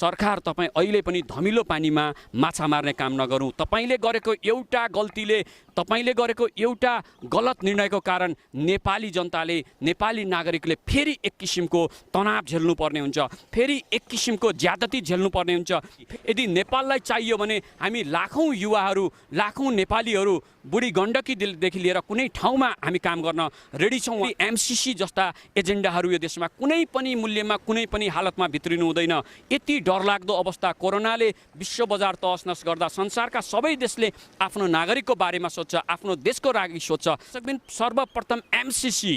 सरकार तपाईँ अहिले पनि धमिलो पानीमा माछा मार्ने काम नगरौँ। तपाईँले गरेको एउटा गल्तीले, तपाईँले गरेको एउटा गलत निर्णयको कारण नेपाली जनताले, नेपाली नागरिकले फेरि एक किसिमको तनाव झेल्नुपर्ने हुन्छ, फेरि एक किसिमको ज्यादती झेल्नुपर्ने हुन्छ। यदि नेपाललाई चाहियो भने हामी लाखौँ युवाहरू, लाखौँ नेपालीहरू बुढी गण्डकीदेखि लिएर कुनै ठाउँमा हामी काम गर्न रेडी छौँ। एमसीसी जस्ता एजेन्डाहरू यो देशमा कुनै पनि मूल्यमा, कुनै पनि हालतमा भित्रिनु हुँदैन। यति डरलाग्दो अवस्था, कोरोनाले विश्व बजार तहस-नहस गर्दा संसारका सबै देशले आफ्नो नागरिकको बारेमा सोच्छ, आफ्नो देशको लागि सोच्छ। सर्वप्रथम एमसीसी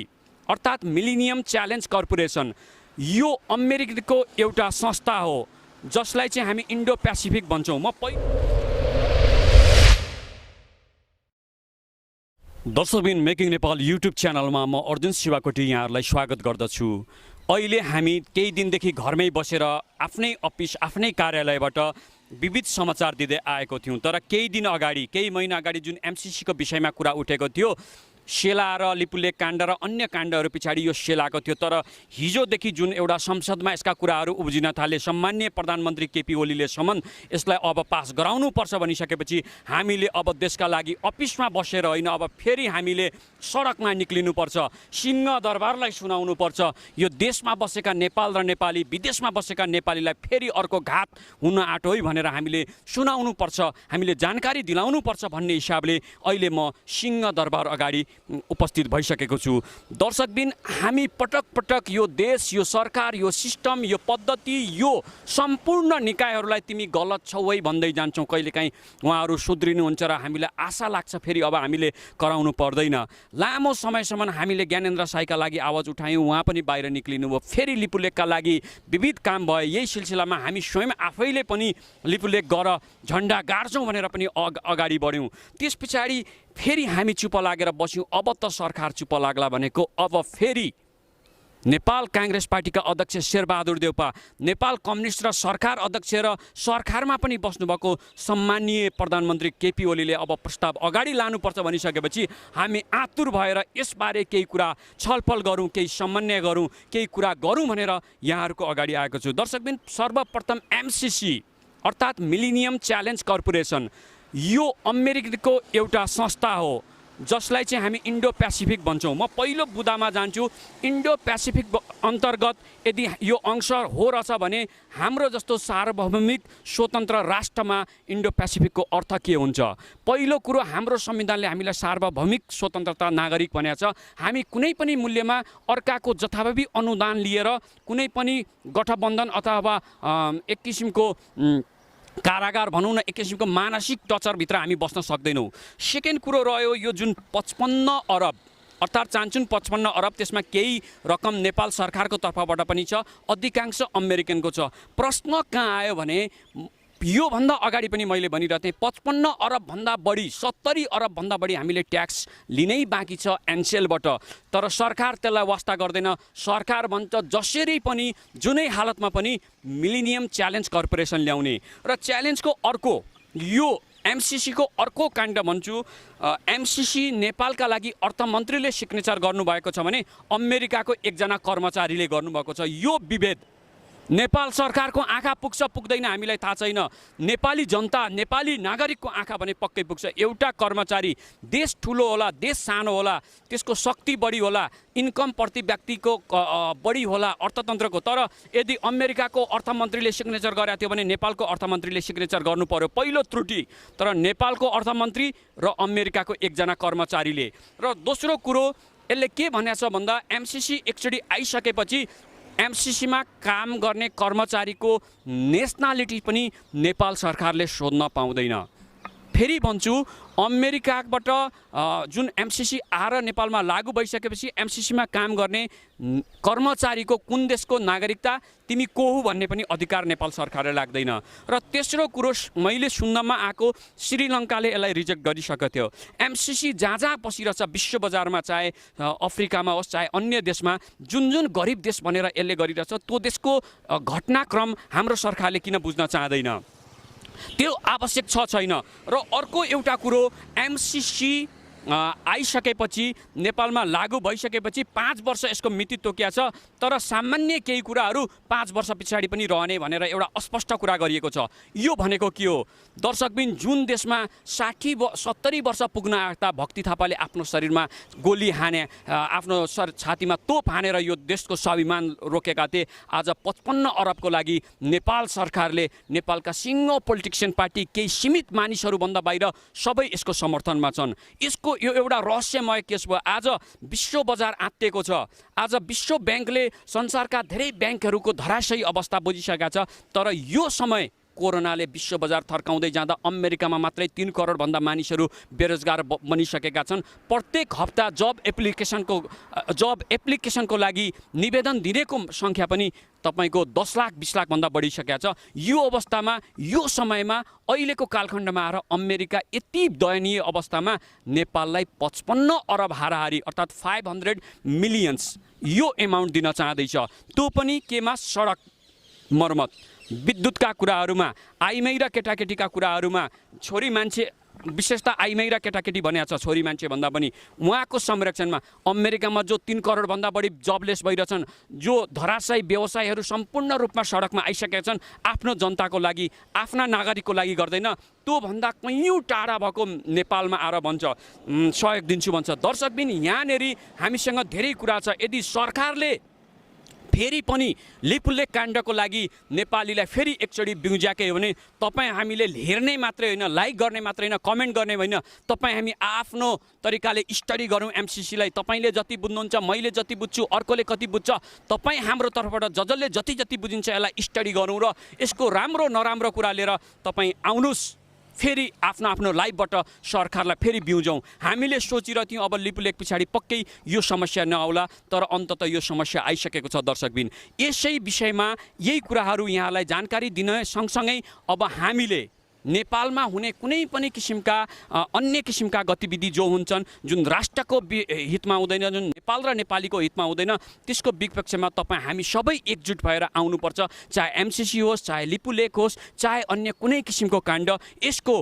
अर्थात् मिलेनियम च्यालेन्ज कर्पोरेसन यो अमेरिकाको एउटा संस्था हो जसलाई चाहिँ हामी इन्डो पेसिफिक भन्छौँ। दर्शकबिन मेकिङ नेपाल युट्युब च्यानलमा म अर्जुन शिवाकोटी यहाँहरूलाई स्वागत गर्दछु। अहिले हामी केही दिनदेखि घरमै बसेर आफ्नै अफिस, आफ्नै कार्यालयबाट विविध समाचार दिँदै आएको थियौँ। तर केही दिन अगाडि, केही महिना अगाडि जुन एमसीसीको विषयमा कुरा उठेको थियो, सेला र लिपुलेक काण्ड र अन्य काण्डहरू पछाडि यो सेलाको थियो। तर हिजोदेखि जुन एउटा संसदमा यसका कुराहरू उब्जिन थाले, सम्माननीय प्रधानमन्त्री केपी ओलीले सम्म यसलाई अब पास गराउनुपर्छ भनिसकेपछि हामीले अब देशका लागि अफिसमा बसेर होइन, अब फेरि हामीले सडकमा निक्लिनुपर्छ, सिंह दरबारलाई सुनाउनुपर्छ। यो देशमा बसेका नेपाल र नेपाली, विदेशमा बसेका नेपालीलाई फेरि अर्को घात हुन आँटो है भनेर हामीले सुनाउनुपर्छ, हामीले जानकारी दिलाउनुपर्छ भन्ने हिसाबले अहिले म सिंह दरबार अगाडि उपस्थित भइसकेको छु। दर्शकबिन, हामी पटक पटक यो देश, यो सरकार, यो सिस्टम, यो पद्धति, यो सम्पूर्ण निकायहरूलाई तिमी गलत छौ है भन्दै जान्छौँ। कहिलेकाहीँ उहाँहरू सुध्रिनुहुन्छ र हामीलाई आशा लाग्छ फेरि अब हामीले कराउनु पर्दैन। लामो समयसम्म हामीले ज्ञानेन्द्र साईका लागि आवाज उठायौँ, उहाँ पनि बाहिर निक्लिनु भयो। फेरि लिपुलेकका लागि विविध काम भयो। यही सिलसिलामा हामी स्वयं आफैले पनि लिपुलेक गर झन्डा गाड्छौँ भनेर पनि अगाडि बढ्यौँ। त्यस पछाडि फेरि हामी चुप लागेर बस्यौँ। अब त सरकार चुप लाग्ला भनेको अब फेरि नेपाल काङ्ग्रेस पार्टीका अध्यक्ष शेरबहादुर देउपा, नेपाल कम्युनिस्ट र सरकार अध्यक्ष र सरकारमा पनि बस्नुभएको सम्माननीय प्रधानमन्त्री केपी ओलीले अब प्रस्ताव अगाडि लानुपर्छ भनिसकेपछि हामी आतुर भएर यसबारे केही कुरा छलफल गरौँ, केही समन्वय गरौँ, केही कुरा गरौँ भनेर यहाँहरूको अगाडि आएको छु। दर्शकबिन, सर्वप्रथम एमसीसी अर्थात् मिलेनियम च्यालेन्ज कर्पोरेसन यो अमेरिकाको एउटा संस्था हो जसलाई चाहिँ हामी इन्डो पेसिफिक भन्छौँ। म पहिलो बुदामा जान्छु। इन्डो पेसिफिक अन्तर्गत यदि यो अंश हो रहेछ भने हाम्रो जस्तो सार्वभौमिक स्वतन्त्र राष्ट्रमा इन्डो पेसिफिकको अर्थ के हुन्छ? पहिलो कुरो, हाम्रो संविधानले हामीलाई सार्वभौमिक स्वतन्त्रता नागरिक भनेको छ। हामी कुनै पनि मूल्यमा अर्काको जथाभावी अनुदान लिएर कुनै पनि गठबन्धन अथवा एक किसिमको कारागार भनौँ न, एक किसिमको मानसिक टचरभित्र हामी बस्न सक्दैनौँ। सेकेन्ड कुरो रह्यो यो जुन 55 अरब अर्थात् चान्चुन 55 अरब, त्यसमा केही रकम नेपाल सरकारको तर्फबाट पनि छ, अधिकांश अमेरिकनको छ। प्रश्न कहाँ आयो भने योभन्दा अगाडि पनि मैले भनिरहेको थिएँ 55 अरबभन्दा बढी, 70 अरबभन्दा बढी हामीले ट्याक्स लिनै बाँकी छ एनसेलबाट। तर सरकार त्यसलाई वास्ता गर्दैन। सरकार भन्छ जसरी पनि, जुनै हालतमा पनि मिलेनियम च्यालेन्ज कर्पोरेसन ल्याउने। र च्यालेन्जको अर्को, यो एमसीसीको अर्को काण्ड भन्छु। एमसीसी नेपालका लागि अर्थमन्त्रीले सिग्नेचर गर्नुभएको छ भने अमेरिकाको एकजना कर्मचारीले गर्नुभएको छ। यो विभेद नेपाल सरकारको आँखा पुग्छ पुग्दैन हामीलाई थाहा छैन। नेपाली जनता, नेपाली नागरिकको आँखा भने पक्कै पुग्छ। एउटा कर्मचारी, देश ठुलो होला, देश सानो होला, त्यसको शक्ति बढी होला, इन्कम प्रति व्यक्तिको बढी होला अर्थतन्त्रको। तर यदि अमेरिकाको अर्थमन्त्रीले सिग्नेचर गरेको थियो भने नेपालको अर्थमन्त्रीले सिग्नेचर गर्नु पर्यो, पहिलो त्रुटि। तर नेपालको अर्थमन्त्री र अमेरिकाको एकजना कर्मचारीले। र दोस्रो कुरो, यसले के भनेको छ भन्दा एमसीसी एकचोटि आइसकेपछि एमसीसीमा काम गर्ने कर्मचारीको नेसनालिटी पनि नेपाल सरकारले सोध्न पाउँदैन। फेरि भन्छु, अमेरिकाबाट जुन एमसीसी आएर नेपालमा लागू भइसकेपछि एमसीसीमा काम गर्ने कर्मचारीको कुन देशको नागरिकता, तिमी को हो भन्ने पनि अधिकार नेपाल सरकारले लाग्दैन। र तेस्रो कुरो, मैले सुन्नमा आएको श्रीलङ्काले यसलाई रिजेक्ट गरिसकेको थियो। एमसीसी जहाँ जहाँ बसिरहेछ विश्व बजारमा, चाहे अफ्रिकामा होस् चाहे अन्य देशमा, जुन जुन गरिब देश भनेर यसले गरिरहेछ त्यो देशको घटनाक्रम हाम्रो सरकारले किन बुझ्न चाहँदैन? त्यो आवश्यक छ छैन? र अर्को एउटा कुरो, एमसीसी आइसकेपछि नेपालमा लागू भइसकेपछि 5 वर्ष यसको मिति तोकिया छ, तर सामान्य केही कुराहरू 5 वर्ष पछाडि पनि रहने भनेर एउटा अस्पष्ट कुरा गरिएको छ। यो भनेको के हो दर्शकबिन, जुन देशमा 60-70 वर्ष पुग्न आएका भक्ति थापाले आफ्नो शरीरमा गोली हाने, आफ्नो छातीमा तोप हानेर यो देशको स्वाभिमान रोकेका थिए, आज 55 अरबको लागि नेपाल सरकारले, नेपालका सिङ्गो पोलिटिसियन पार्टी, केही सीमित मानिसहरूभन्दा बाहिर सबै यसको समर्थनमा छन्। यसको यो एउटा रहस्यमय केस भयो। आज विश्व बजार आत्तिएको छ। आज विश्व ब्याङ्कले संसारका धेरै ब्याङ्कहरूको धराशयी अवस्था बुझिसकेका छ, तर यो समय कोरोनाले विश्व बजार थर्काउँदै जाँदा अमेरिकामा मात्रै 3 करोडभन्दा मानिसहरू बेरोजगार बनिसकेका छन्। प्रत्येक हप्ता जब एप्लिकेसनको लागि निवेदन दिनेको सङ्ख्या पनि तपाईको 10 लाख 20 लाख भन्दा बढिसकेको छ। यो अवस्थामा, यो समयमा, अहिलेको कालखण्डमा आएर अमेरिका यति दयनीय अवस्थामा नेपाललाई 55 अरब हाराहारी अर्थात् 500 मिलियन्स यो एमाउन्ट दिन चाहँदैछ। त्यो पनि केमा? सडक मर्मत, विद्युतका कुराहरूमा, आइमै र केटाकेटीका कुराहरूमा। छोरी मान्छे, विशेषतः आइमै र केटाकेटी भनेको छ, छोरी मान्छे भन्दा पनि उहाँको संरक्षणमा। अमेरिकामा जो 3 करोडभन्दा बढी जबलेस भइरहेछन्, जो धराशयी व्यवसायहरू सम्पूर्ण रूपमा सडकमा आइसकेका छन्, आफ्नो जनताको लागि, आफ्ना नागरिकको लागि गर्दैन, त्योभन्दा कैयौँ टाढा भएको नेपालमा आएर भन्छ सहयोग दिन्छु भन्छ। दर्शकबिन, यहाँनेरि हामीसँग धेरै कुरा छ। यदि सरकारले फेरि पनि लिपुलेख काण्डको लागि नेपालीलाई फेरि एकचोटि बिउज्याके हो भने तपाईँ हामीले हेर्ने मात्रै होइन, लाइक गर्ने मात्रै होइन, कमेन्ट गर्ने होइन, तपाईँ हामी आफ्नो तरिकाले स्टडी गरौँ एमसिसीलाई। तपाईँले जति बुझ्नुहुन्छ, मैले जति बुझ्छु, अर्कोले कति बुझ्छ, तपाईँ हाम्रो तर्फबाट जसले जति जति बुझिन्छ यसलाई स्टडी गरौँ र यसको राम्रो नराम्रो कुरा लिएर तपाईँ आउनुहोस्, फेरि आफ्नो लाइफबाट सरकारलाई फेरि बिउजौँ। हामीले सोचिरहेको थियौँ अब लिपुलेख पछाडि पक्कै यो समस्या नआउला, तर अन्ततः यो समस्या आइसकेको छ। दर्शकबिन, यसै विषयमा यही कुराहरू यहाँलाई जानकारी दिन सँगसँगै अब हामीले नेपालमा हुने कुनै पनि किसिमका अन्य किसिमका गतिविधि जो हुन्छन्, जुन राष्ट्रको हितमा हुँदैन, जुन नेपाल र नेपालीको हितमा हुँदैन, त्यसको विपक्षमा तपाईँ हामी सबै एकजुट भएर आउनुपर्छ। चाहे एमसिसी होस्, चाहे लिपुलेख होस्, चाहे अन्य कुनै किसिमको काण्ड, यसको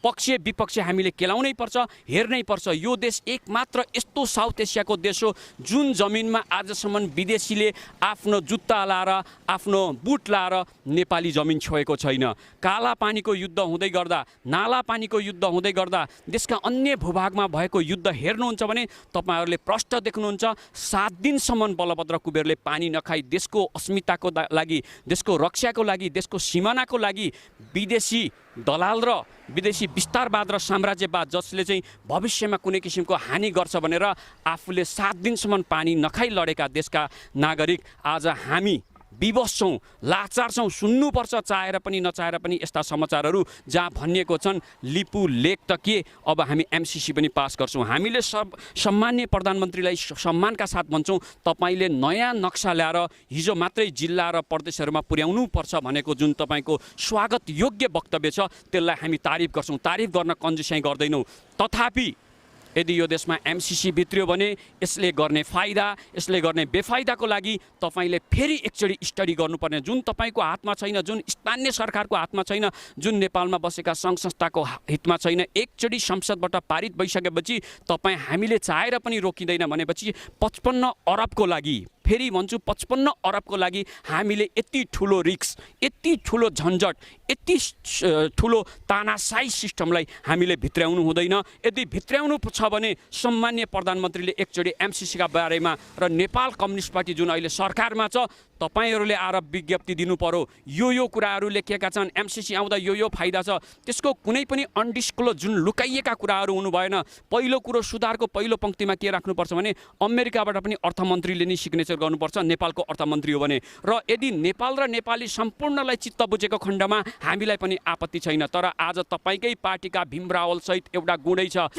पक्ष विपक्ष हामीले केलाउनै पर्छ, हेर्नै पर्छ। यो देश एकमात्र यस्तो साउथ एसियाको देश हो जुन जमिनमा आजसम्म विदेशीले आफ्नो जुत्ता लाएर, आफ्नो बुट लाएर नेपाली जमिन छोएको छैन। काला पानीको युद्ध हुँदै गर्दा, नाला पानीको युद्ध हुँदै गर्दा, देशका अन्य भूभागमा भएको युद्ध हेर्नुहुन्छ भने तपाईँहरूले प्रष्ट देख्नुहुन्छ। 7 दिनसम्म बलभद्र कुबेरले पानी नखाई देशको अस्मिताको लागि, देशको रक्षाको लागि, देशको सिमानाको लागि विदेशी दलाल र विदेशी विस्तारवाद र साम्राज्यवाद जसले चाहिँ भविष्यमा कुनै किसिमको हानि गर्छ भनेर आफूले 7 दिनसम्म पानी नखाई लडेका देशका नागरिक आज हामी विवश छौँ, लाचार छौँ। सुन्नुपर्छ चाहेर पनि नचाहेर पनि यस्ता समाचारहरू जहाँ भनिएको छन् लिपु लेख त के, अब हामी एमसिसी पनि पास गर्छौँ। हामीले सम्मान्य प्रधानमन्त्रीलाई सम्मानका साथ भन्छौँ, तपाईँले नयाँ नक्सा ल्याएर हिजो मात्रै जिल्ला र प्रदेशहरूमा पुर्याउनुपर्छ भनेको जुन तपाईँको स्वागत योग्य वक्तव्य छ, त्यसलाई हामी तारिफ गर्छौँ। तारिफ गर्न कन्जुस्याइ गर्दैनौँ। तथापि यदि यो देशमा एमसिसी भित्रियो भने यसले गर्ने फाइदा, यसले गर्ने बेफाइदाको लागि तपाईँले फेरि एकचोटि स्टडी गर्नुपर्ने, जुन तपाईँको हातमा छैन, जुन स्थानीय सरकारको हातमा छैन, जुन नेपालमा बसेका सङ्घ संस्थाको हितमा छैन, एकचोटि संसदबाट पारित भइसकेपछि तपाईँ हामीले चाहेर पनि रोकिँदैन भनेपछि 55 अरबको लागि, फेरि भन्छु 55 अरबको लागि हामीले यति ठुलो रिस्क, यति ठुलो झन्झट, यति ठुलो तानाशाही सिस्टमलाई हामीले भित्र्याउनु हुँदैन। यदि भित्र्याउनु छ भने सम्मान्य प्रधानमन्त्रीले एकचोटि एमसिसीका बारेमा र नेपाल कम्युनिस्ट पार्टी जुन अहिले सरकारमा छ, तपाईहरूले आएर विज्ञप्ति दिनु पर्यो। यो कुराहरू लेखिएका छन्, एमसिसी आउँदा यो फाइदा छ, त्यसको कुनै पनि अनडिस्क्लोज जुन लुकाइएका कुराहरू हुनु भएन। पहिलो कुरो, सुधारको पहिलो पङ्क्तिमा के राख्नुपर्छ भने अमेरिकाबाट पनि अर्थमन्त्रीले नै सिग्नेचर गर्नुपर्छ, नेपालको अर्थमन्त्री हो भने। र यदि नेपाल र नेपाली सम्पूर्णलाई चित्त बुझेको खण्डमा हामीलाई पनि आपत्ति छैन। तर आज तपाईँकै पार्टीका भीम रावल सहित एउटा गुणै छ,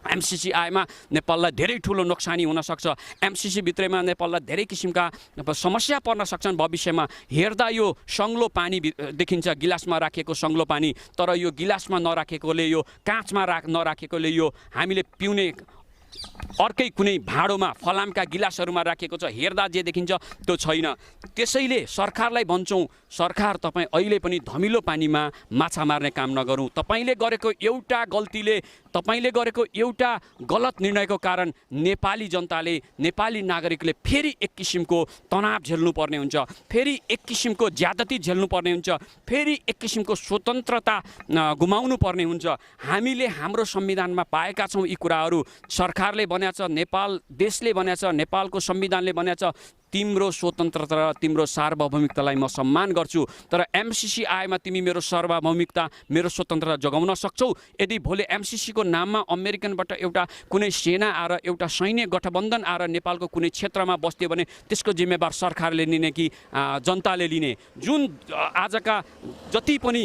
एमसिसी आएमा नेपाललाई धेरै ठुलो नोक्सानी हुनसक्छ, एमसिसी भित्रमा नेपाललाई धेरै किसिमका समस्या पर्न सक्छन् भविष्यमा। हेर्दा यो सङ्लो पानी देखिन्छ, गिलासमा राखेको सङ्लो पानी, तर यो गिलासमा नराखेकोले, यो काँचमा नराखेकोले यो हामीले पिउने अर्कै कुनै भाँडोमा फलामका गिलासहरूमा राखेको छ, हेर्दा जे देखिन्छ त्यो छैन। त्यसैले सरकारलाई भन्छौँ, सरकार तपाईँ अहिले पनि धमिलो पानीमा माछा मार्ने काम नगरौँ। तपाईँले गरेको एउटा गल्तीले, तपाईँले गरेको एउटा गलत निर्णयको कारण नेपाली जनताले, नेपाली नागरिकले फेरि एक किसिमको तनाव झेल्नुपर्ने हुन्छ, फेरि एक किसिमको ज्यादती झेल्नुपर्ने हुन्छ, फेरि एक किसिमको स्वतन्त्रता गुमाउनु पर्ने हुन्छ। हामीले हाम्रो संविधानमा पाएका छौँ यी कुराहरू। सरकारले भनेको छ, नेपाल देशले भनेको छ, नेपालको संविधानले भनेको छ, तिम्रो स्वतन्त्रता र तिम्रो सार्वभौमिकतालाई म सम्मान गर्छु, तर एमसीसी आएमा तिमी मेरो सार्वभौमिकता, मेरो स्वतन्त्रता जोगाउन सक्छौ। यदि भोलि एमसीसीको नाममा अमेरिकनबाट एउटा कुनै सेना आएर, एउटा सैन्य गठबन्धन आएर नेपालको कुनै क्षेत्रमा बस्थ्यो भने त्यसको जिम्मेवार सरकारले लिने कि जनताले लिने? जुन आजका जति पनि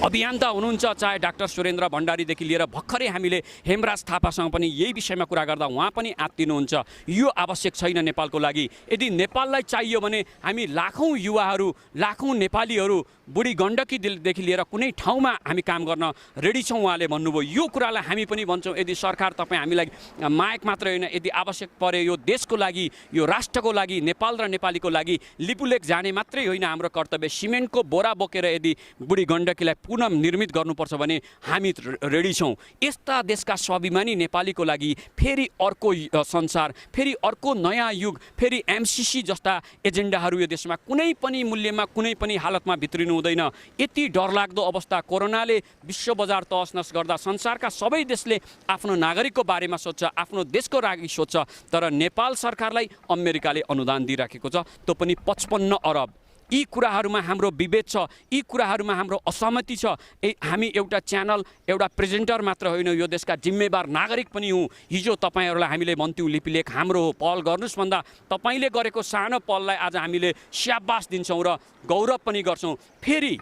अभियन्ता हुनुहुन्छ, चाहे डाक्टर सुरेन्द्र भण्डारीदेखि लिएर भर्खरै हामीले हेमराज थापासँग पनि यही विषयमा कुरा गर्दा उहाँ पनि आत्तिनुहुन्छ, यो आवश्यक छैन नेपालको लागि। यदि नेपाललाई चाहियो भने हामी लाखौँ युवाहरू, लाखौँ नेपालीहरू बुढी गण्डकीदेखि लिएर कुनै ठाउँमा हामी काम गर्न रेडी छौँ उहाँले भन्नुभयो। यो कुरालाई हामी पनि भन्छौँ, यदि सरकार तपाईँ हामीलाई मायक मात्र होइन, यदि आवश्यक परे यो देशको लागि, यो राष्ट्रको लागि, नेपाल र नेपालीको लागि लिपुलेख जाने मात्रै होइन हाम्रो कर्तव्य, सिमेन्टको बोरा बोकेर यदि बुढी गण्डकीलाई पुनः निर्मित गर्नुपर्छ भने हामी रेडी छौँ। यस्ता देशका स्वाभिमानी नेपालीको लागि फेरि अर्को संसार, फेरि अर्को नयाँ युग, फेरि एमसीसी जस्ता एजेन्डाहरू यो देशमा कुनै पनि मूल्यमा, कुनै पनि हालतमा भित्रिनु हुँदैन। यति डरलाग्दो अवस्था, कोरोनाले विश्व बजार तहसनस गर्दा संसारका सबै देशले आफ्नो नागरिकको बारेमा सोच्छ, आफ्नो देशको लागि सोच्छ, तर नेपाल सरकारलाई अमेरिकाले अनुदान दिइराखेको छ, त्यो पनि 55 अरब। यी कुराहरूमा हाम्रो विभेद छ, यी कुराहरूमा हाम्रो असहमति छ। हामी एउटा च्यानल, एउटा प्रेजेन्टर मात्र होइन, यो देशका जिम्मेवार नागरिक पनि हौँ। हिजो तपाईँहरूलाई हामीले भन्थ्यौँ लिपिलेख हाम्रो हो, पहल गर्नुहोस् भन्दा तपाईँले गरेको सानो पहललाई आज हामीले स्याबास दिन्छौँ र गौरव पनि गर्छौँ। फेरि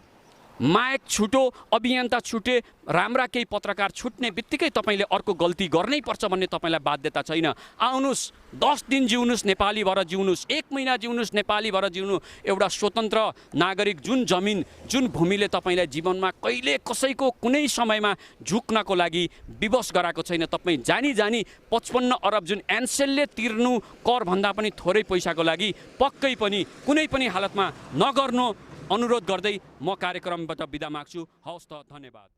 मायक छुटो, अभियन्ता छुटे, राम्रा केही पत्रकार छुट्ने बित्तिकै तपाईँले अर्को गल्ती गर्नै पर्छ भन्ने तपाईँलाई बाध्यता छैन। आउनुहोस्, 10 दिन जिउनुहोस् नेपाली भएर जिउनुहोस्, 1 महिना जिउनुहोस् नेपाली भएर जिउनु। एउटा स्वतन्त्र नागरिक, जुन जमिन, जुन भूमिले तपाईँलाई जीवनमा कहिले कसैको कुनै समयमा झुक्नको लागि विवश गराएको छैन। तपाईँ जानी जानी 55 अरब जुन एनसेलले तिर्नु कर भन्दा पनि थोरै पैसाको लागि पक्कै पनि कुनै पनि हालतमा नगर्नु अनुरोध गर्दै म कार्यक्रमबाट बिदा माग्छु। हवस् त, धन्यवाद।